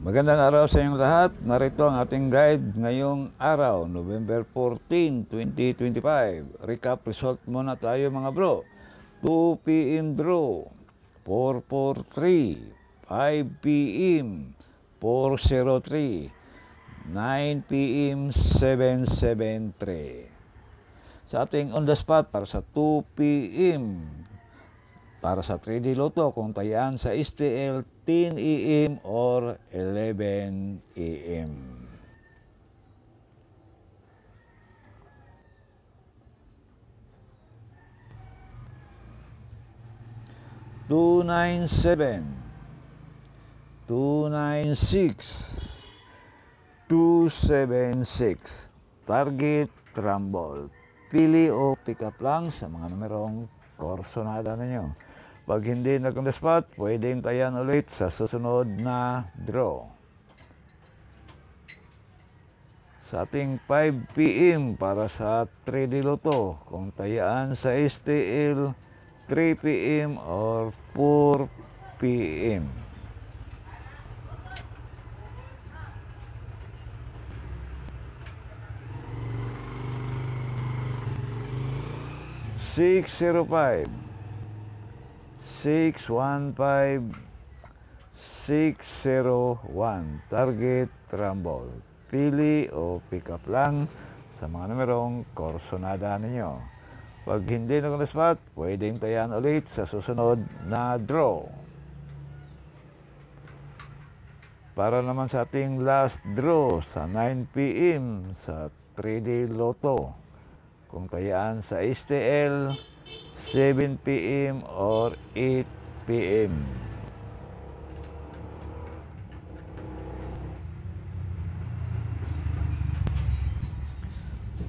Magandang araw sa inyong lahat. Narito ang ating guide ngayong araw, November 14, 2025. Recap result muna tayo mga bro. 2 p.m. draw, 443, 5 p.m. 403, 9 p.m. 773. Sa ating on the spot para sa 2 p.m. para sa 3D Lotto kung tayaan sa STL 10 a.m. or 11 a.m. Two nine seven, 296, 276. Target Rumble. Pili o pick up lang sa mga numerong korsonada ninyo. Pag hindi nag-on the spot, pwedeng tayan ulit sa susunod na draw. Sa ating 5 p.m. para sa 3D Lotto, kung tayaan sa STL 3 p.m. or 4 p.m. Six 615, 601. Target Rumble. Pili o pick up lang sa mga numerong korsonada ninyo. Pag hindi na spot, pwedeng tayan ulit sa susunod na draw. Para naman sa ating last draw sa 9 p.m. sa 3D Lotto. Kung tayaan sa STL 7 p.m. or 8 p.m.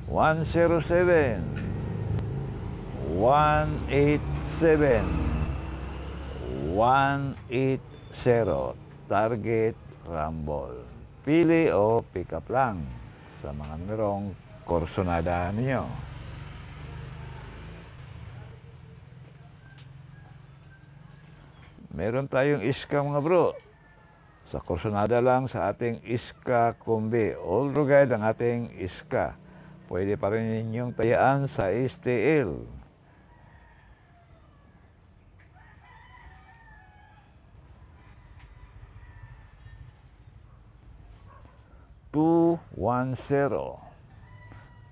One 107, 187, 180. Target Rumble. Pili o pick up lang sa mga numerong korsonada ninyo. Meron tayong iska mga bro. Sa korsonada lang sa ating iska kombi. All guide ang ating iska. Pwede pa rin ninyong tayaan sa STL. Two 1-0,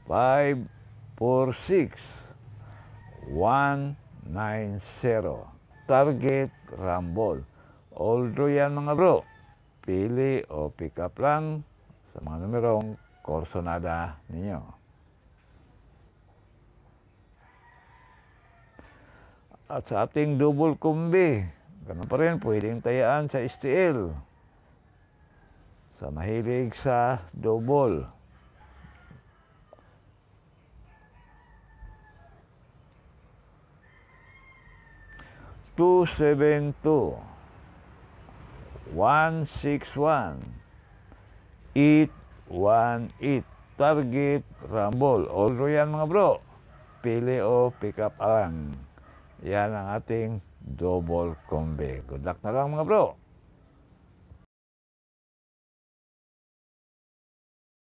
546, 190. Target Rumble. Although yan mga bro, pili o pick up lang sa mga numerong korsonada ninyo. At sa ating double kombi, ganun pa rin, pwedeng tayaan sa STL. Sa mahilig sa double. Two 272, 161, 818. Target Rumble. Although yan mga bro, pili o pick up lang. Yan ang ating double kombi. Good luck na lang mga bro.